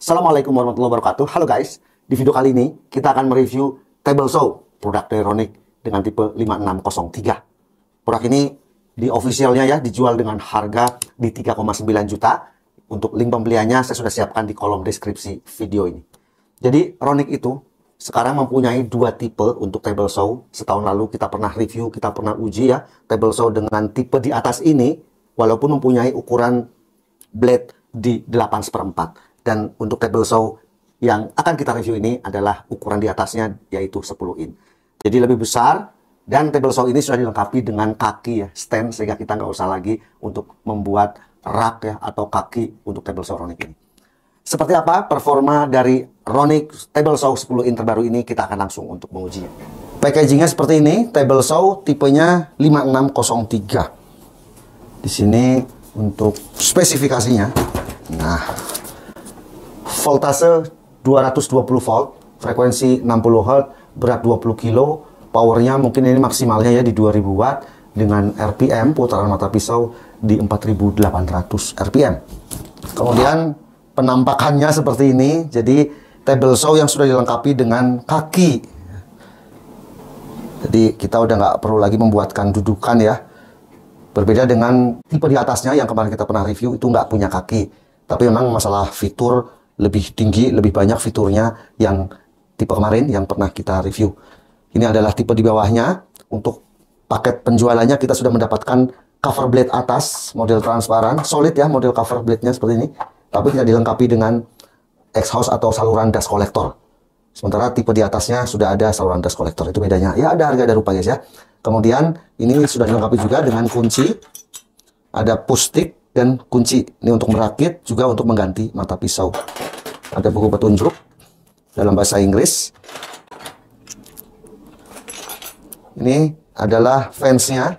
Assalamualaikum warahmatullahi wabarakatuh. Halo guys, di video kali ini kita akan mereview table saw produk Daeronic dengan tipe 5603. Produk ini di officialnya ya dijual dengan harga di 3,9 juta. Untuk link pembeliannya saya sudah siapkan di kolom deskripsi video ini. Jadi Ronic itu sekarang mempunyai dua tipe untuk table saw. Setahun lalu kita pernah review, kita pernah uji ya table saw dengan tipe di atas ini, walaupun mempunyai ukuran blade di 8/4. Dan untuk table saw yang akan kita review ini adalah ukuran di atasnya yaitu 10 in. Jadi lebih besar, dan table saw ini sudah dilengkapi dengan kaki ya, stand, sehingga kita nggak usah lagi untuk membuat rak ya atau kaki untuk table saw Ronic ini. Seperti apa performa dari Ronic table saw 10 in terbaru ini, kita akan langsung untuk mengujinya. Packagingnya seperti ini, table saw tipenya 5603. Di sini untuk spesifikasinya, nah, voltase 220 volt, frekuensi 60 Hz, berat 20 kilo, powernya mungkin ini maksimalnya ya di 2000 watt, dengan RPM, putaran mata pisau, di 4800 RPM. Kemudian penampakannya seperti ini, jadi table saw yang sudah dilengkapi dengan kaki. Jadi kita udah nggak perlu lagi membuatkan dudukan ya. Berbeda dengan tipe di atasnya yang kemarin kita pernah review, itu nggak punya kaki. Tapi memang masalah fitur lebih tinggi, lebih banyak fiturnya yang tipe kemarin yang pernah kita review. Ini adalah tipe di bawahnya. Untuk paket penjualannya kita sudah mendapatkan cover blade atas, model transparan, solid ya, model cover blade-nya seperti ini. Tapi tidak dilengkapi dengan exhaust atau saluran dust collector. Sementara tipe di atasnya sudah ada saluran dust collector, itu bedanya. Ya ada harga ada rupa guys ya. Kemudian ini sudah dilengkapi juga dengan kunci, ada push stick, dan kunci ini untuk merakit, juga untuk mengganti mata pisau. Ada buku petunjuk dalam bahasa Inggris. Ini adalah fansnya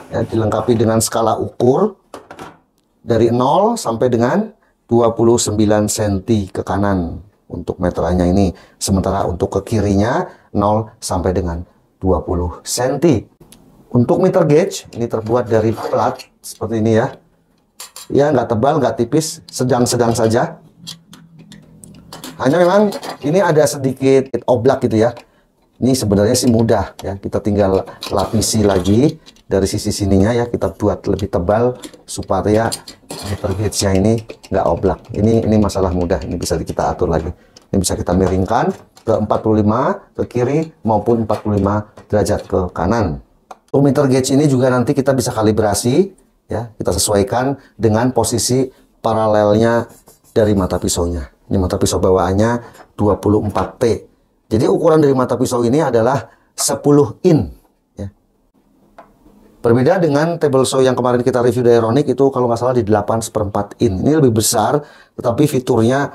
ya, dilengkapi dengan skala ukur dari 0 sampai dengan 29 cm ke kanan untuk meterannya ini. Sementara untuk ke kirinya 0 sampai dengan 20 cm. Untuk meter gauge ini terbuat dari plat seperti ini ya. Ya, nggak tebal, nggak tipis, sedang-sedang saja. Hanya memang ini ada sedikit oblak gitu ya. Ini sebenarnya sih mudah ya. Kita tinggal lapisi lagi dari sisi sininya ya. Kita buat lebih tebal supaya meter gauge-nya ini nggak oblak. Ini masalah mudah. Ini bisa kita atur lagi. Ini bisa kita miringkan ke 45 ke kiri maupun 45 derajat ke kanan. Untuk meter gauge ini juga nanti kita bisa kalibrasi. Ya, kita sesuaikan dengan posisi paralelnya dari mata pisaunya. Ini mata pisau bawaannya 24T. Jadi ukuran dari mata pisau ini adalah 10 in. Ya. Berbeda dengan table saw yang kemarin kita review dari Ronic, itu kalau nggak salah di 8/4 in. Ini lebih besar, tetapi fiturnya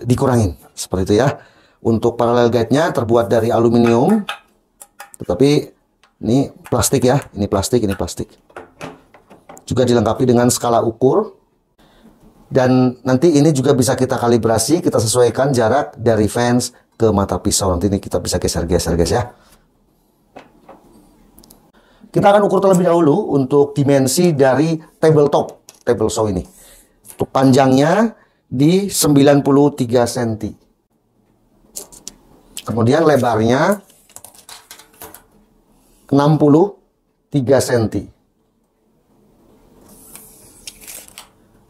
dikurangin. Seperti itu ya. Untuk parallel guide-nya terbuat dari aluminium, tetapi ini plastik ya. Ini plastik, ini plastik. Juga dilengkapi dengan skala ukur, dan nanti ini juga bisa kita kalibrasi, kita sesuaikan jarak dari fans ke mata pisau. Nanti ini kita bisa geser-geser guys ya. Kita akan ukur terlebih dahulu untuk dimensi dari tabletop table saw ini. Untuk panjangnya di 93 cm. Kemudian lebarnya 63 cm.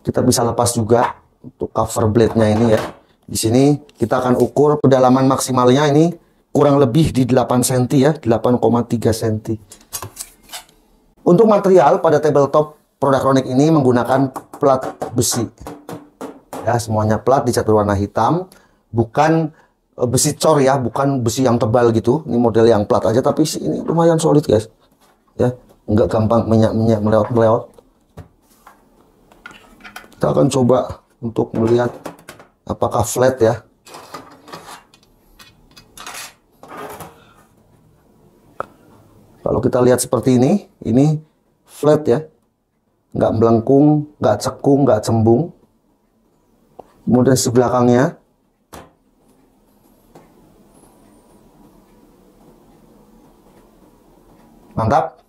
Kita bisa lepas juga untuk cover blade-nya ini ya. Di sini kita akan ukur kedalaman maksimalnya ini kurang lebih di 8 cm ya, 8,3 cm. Untuk material pada tabletop produk Ronic ini menggunakan plat besi. Ya, semuanya plat dicat berwarna hitam, bukan besi cor ya, bukan besi yang tebal gitu. Ini model yang plat aja, tapi ini lumayan solid guys. Ya, nggak gampang menyak-menyak, melewat-melewat. Kita akan coba untuk melihat apakah flat ya. Kalau kita lihat seperti ini flat ya. Nggak melengkung, nggak cekung, nggak cembung. Kemudian di belakangnya. Mantap.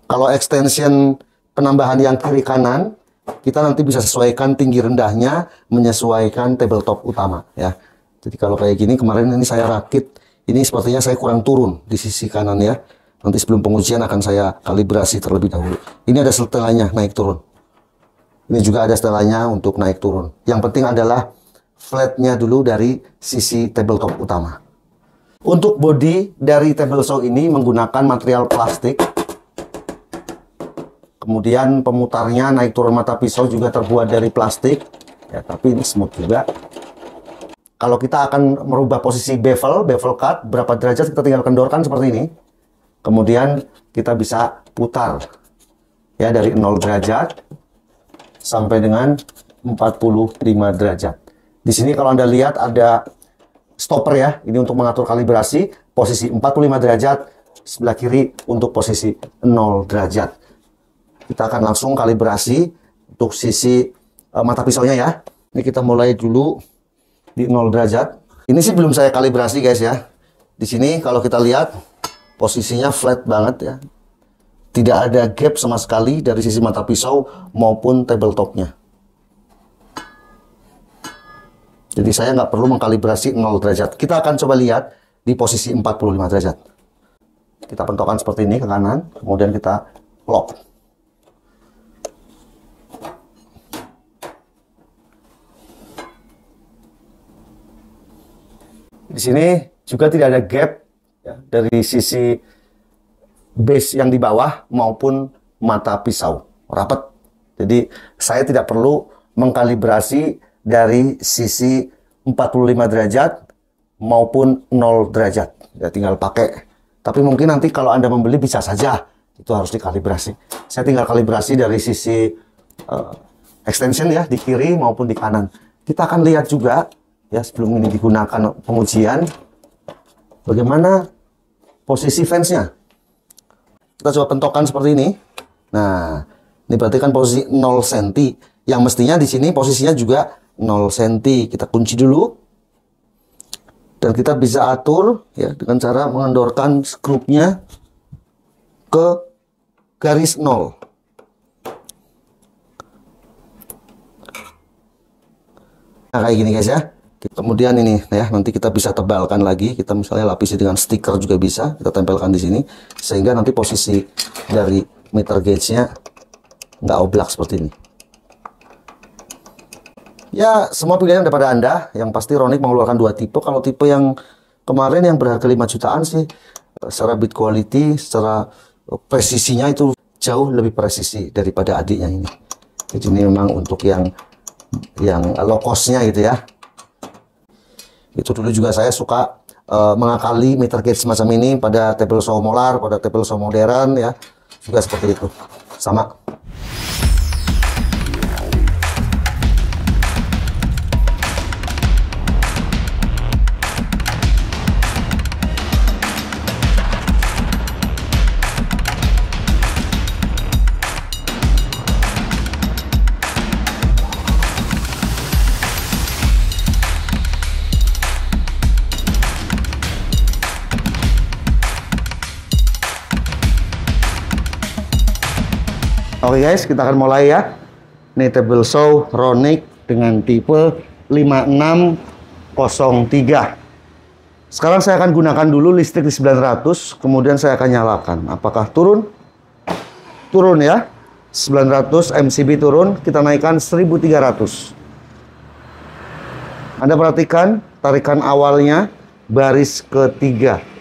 Kalau extension penambahan yang kiri kanan kita nanti bisa sesuaikan tinggi rendahnya, menyesuaikan tabletop utama ya. Jadi kalau kayak gini, kemarin ini saya rakit, ini sepertinya saya kurang turun di sisi kanan ya. Nanti sebelum pengujian akan saya kalibrasi terlebih dahulu. Ini ada setelannya naik turun. Ini juga ada setelannya untuk naik turun. Yang penting adalah flatnya dulu dari sisi tabletop utama. Untuk bodi dari table saw ini menggunakan material plastik. Kemudian pemutarnya naik turun mata pisau juga terbuat dari plastik. Ya, tapi ini smooth juga. Kalau kita akan merubah posisi bevel cut, berapa derajat kita tinggal kendorkan seperti ini. Kemudian kita bisa putar. Ya, dari 0 derajat sampai dengan 45 derajat. Di sini kalau Anda lihat ada stopper ya, ini untuk mengatur kalibrasi, posisi 45 derajat, sebelah kiri untuk posisi 0 derajat. Kita akan langsung kalibrasi untuk sisi mata pisaunya ya. Ini kita mulai dulu di 0 derajat. Ini sih belum saya kalibrasi guys ya. Di sini kalau kita lihat posisinya flat banget ya. Tidak ada gap sama sekali dari sisi mata pisau maupun tabletopnya. Jadi saya nggak perlu mengkalibrasi 0 derajat. Kita akan coba lihat di posisi 45 derajat. Kita pentokkan seperti ini ke kanan, kemudian kita lock. Di sini juga tidak ada gap ya, dari sisi base yang di bawah maupun mata pisau. Rapat. Jadi saya tidak perlu mengkalibrasi dari sisi 45 derajat maupun 0 derajat. Ya tinggal pakai. Tapi mungkin nanti kalau Anda membeli bisa saja itu harus dikalibrasi. Saya tinggal kalibrasi dari sisi extension ya, di kiri maupun di kanan. Kita akan lihat juga ya sebelum ini digunakan pengujian bagaimana posisi fansnya. Kita coba pentokkan seperti ini. Nah, ini berarti kan posisi 0 cm. Yang mestinya di sini posisinya juga 0 cm. Kita kunci dulu. Dan kita bisa atur ya dengan cara mengendorkan skrupnya ke garis 0. Nah, kayak gini guys ya. Kemudian ini ya, nanti kita bisa tebalkan lagi. Kita misalnya lapisi dengan stiker juga bisa. Kita tempelkan di sini. Sehingga nanti posisi dari meter gauge-nya nggak oblak seperti ini. Ya, semua pilihan ada pada Anda. Yang pasti Ronick mengeluarkan 2 tipe. Kalau tipe yang kemarin yang berharga 5 jutaan sih, secara build quality, secara presisinya itu jauh lebih presisi daripada adiknya ini. Jadi ini memang untuk yang low cost-nya gitu ya. Itu dulu juga saya suka mengakali meter gauge semacam ini pada table saw molar, pada table saw modern ya. Juga seperti itu. Sama. Oke guys, kita akan mulai ya. Ini table saw Ronick dengan tipe 5603. Sekarang saya akan gunakan dulu listrik di 900, kemudian saya akan nyalakan. Apakah turun? Turun ya. 900 MCB turun, kita naikkan 1300. Anda perhatikan tarikan awalnya baris ketiga.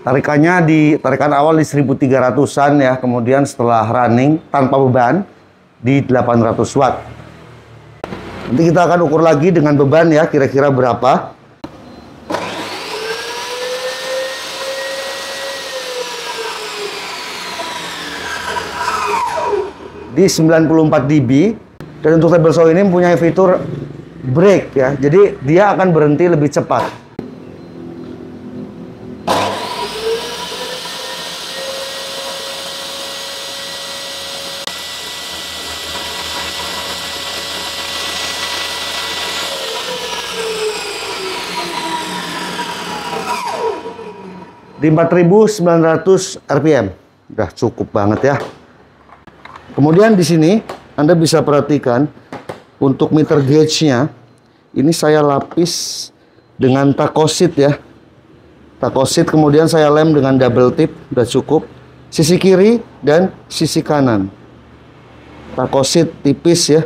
Tarikan awal di 1300-an ya, kemudian setelah running tanpa beban di 800 watt. Nanti kita akan ukur lagi dengan beban ya, kira-kira berapa. Di 94 dB. Dan untuk table saw ini mempunyai fitur brake ya, jadi dia akan berhenti lebih cepat. di 4.900 rpm. Udah cukup banget ya. Kemudian di sini Anda bisa perhatikan untuk meter gauge-nya ini saya lapis dengan takosit ya. Takosit kemudian saya lem dengan double tip, udah cukup. Sisi kiri dan sisi kanan. Takosit tipis ya,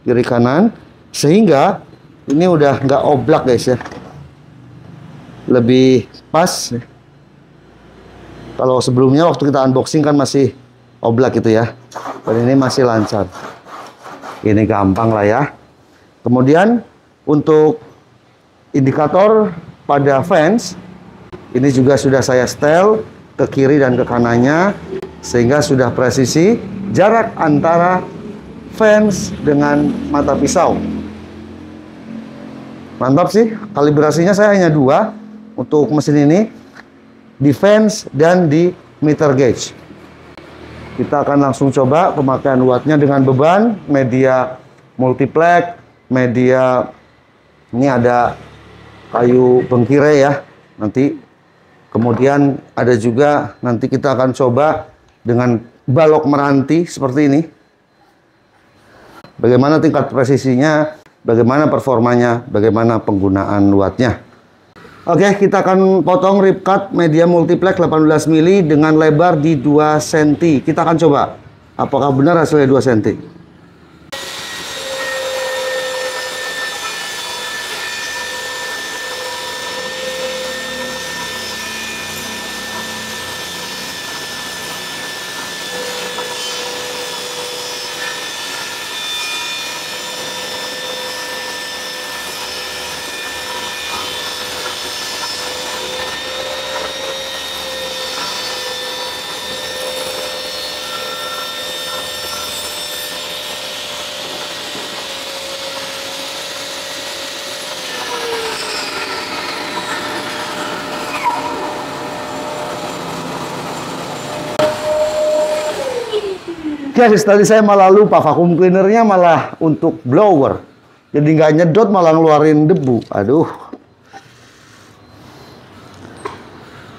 kiri kanan, sehingga ini udah nggak oblak guys ya. Lebih pas. Kalau sebelumnya waktu kita unboxing kan masih oblak gitu ya. Dan ini masih lancar. Ini gampang lah ya. Kemudian untuk indikator pada fans, ini juga sudah saya setel ke kiri dan ke kanannya, sehingga sudah presisi jarak antara fans dengan mata pisau. Mantap sih, kalibrasinya saya hanya 2 untuk mesin ini, di fans dan di meter gauge. Kita akan langsung coba pemakaian wattnya dengan beban media multiplex, media ini ada kayu bengkire ya nanti. Kemudian ada juga nanti kita akan coba dengan balok meranti seperti ini. Bagaimana tingkat presisinya, bagaimana performanya, bagaimana penggunaan wattnya. Oke, kita akan potong rib cut media multiplex 18 mili dengan lebar di 2 cm. Kita akan coba apakah benar hasilnya 2 cm. Guys, tadi saya malah lupa vacuum cleanernya malah untuk blower. Jadi nggak nyedot malah ngeluarin debu. Aduh.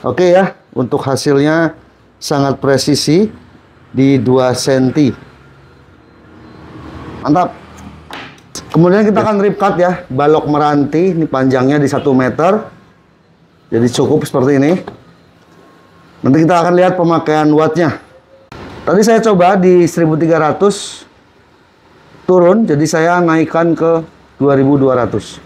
Oke ya, untuk hasilnya sangat presisi di 2 cm. Mantap. Kemudian kita akan rib cut ya, balok meranti. Ini panjangnya di 1 meter. Jadi cukup seperti ini. Nanti kita akan lihat pemakaian wattnya. Tadi saya coba di 1300 turun, jadi saya naikkan ke 2200.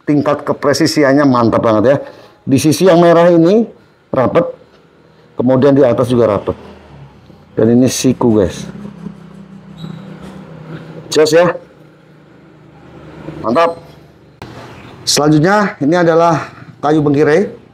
tingkat kepresisiannya mantap banget ya. Di sisi yang merah ini rapet, kemudian di atas juga rapet. Dan ini siku guys. Jos ya. Mantap. Selanjutnya ini adalah kayu bengkirai.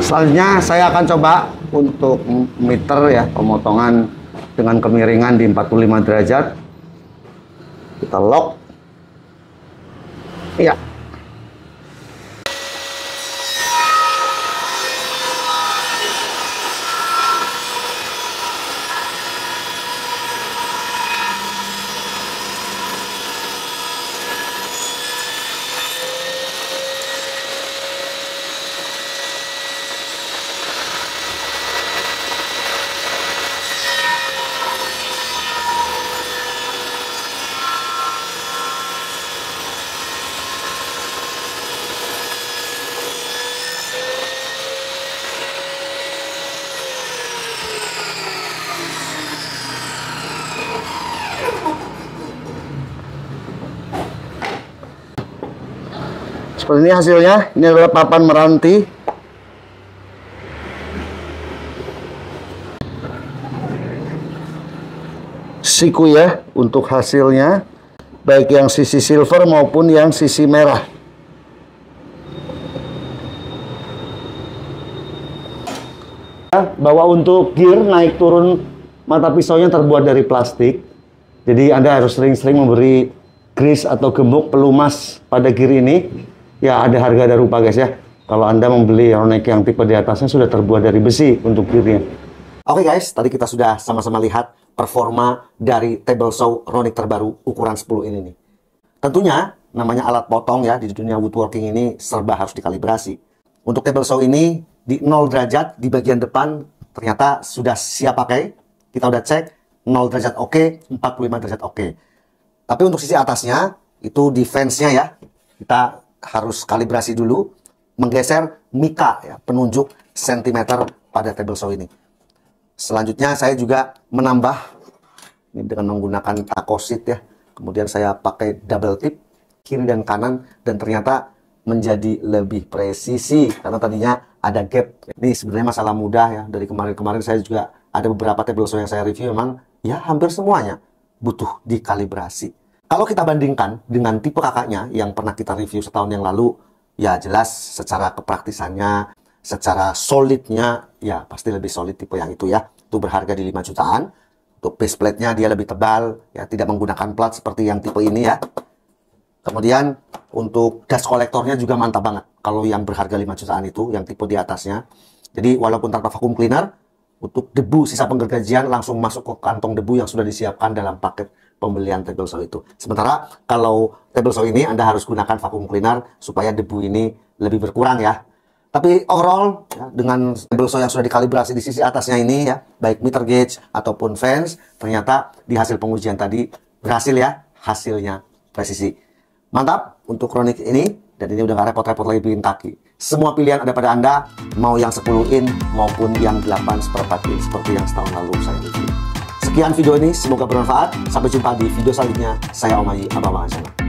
Selanjutnya saya akan coba untuk meter ya, pemotongan dengan kemiringan di 45 derajat. Kita lock. Iya. Seperti ini hasilnya. Ini adalah papan meranti. Siku ya untuk hasilnya, baik yang sisi silver maupun yang sisi merah. Bahwa untuk gear naik turun mata pisaunya terbuat dari plastik. Jadi Anda harus sering-sering memberi grease atau gemuk pelumas pada gear ini. Ya ada harga ada rupa guys ya. Kalau Anda membeli Euronic yang tipe di atasnya sudah terbuat dari besi untuk gearnya. Oke guys, tadi kita sudah sama-sama lihat performa dari table saw Euronic terbaru ukuran 10 ini nih. Tentunya namanya alat potong ya, di dunia woodworking ini serba harus dikalibrasi. Untuk table saw ini di 0 derajat di bagian depan ternyata sudah siap pakai. Kita udah cek 0 derajat oke, 45 derajat oke. Tapi untuk sisi atasnya itu di fence-nya ya, kita harus kalibrasi dulu, menggeser mika ya, penunjuk sentimeter pada table saw ini. Selanjutnya saya juga menambah ini dengan menggunakan takosit ya. Kemudian saya pakai double tip kiri dan kanan, dan ternyata menjadi lebih presisi karena tadinya ada gap. Ini sebenarnya masalah mudah ya. Dari kemarin-kemarin saya juga ada beberapa table saw yang saya review, memang ya hampir semuanya butuh dikalibrasi. Kalau kita bandingkan dengan tipe kakaknya yang pernah kita review setahun yang lalu, ya jelas secara kepraktisannya, secara solidnya, ya pasti lebih solid tipe yang itu ya. Itu berharga di 5 jutaan. Untuk base plate-nya dia lebih tebal, ya tidak menggunakan plat seperti yang tipe ini ya. Kemudian untuk dust kolektornya juga mantap banget. Kalau yang berharga 5 jutaan itu, yang tipe di atasnya. Jadi walaupun tanpa vacuum cleaner, untuk debu sisa penggergajian langsung masuk ke kantong debu yang sudah disiapkan dalam paket pembelian table saw itu. Sementara kalau table saw ini Anda harus gunakan vacuum cleaner supaya debu ini lebih berkurang ya. Tapi overall ya, dengan table saw yang sudah dikalibrasi di sisi atasnya ini ya, baik meter gauge ataupun fence, ternyata di hasil pengujian tadi berhasil ya, hasilnya presisi. Mantap untuk Euronic ini, dan ini udah gak repot-repot lagi bikin kaki. Semua pilihan ada pada Anda, mau yang 10 in maupun yang 8/4 in seperti yang setahun lalu saya review. Sekian video ini, semoga bermanfaat. Sampai jumpa di video selanjutnya. Saya Om Haji Abang Channel.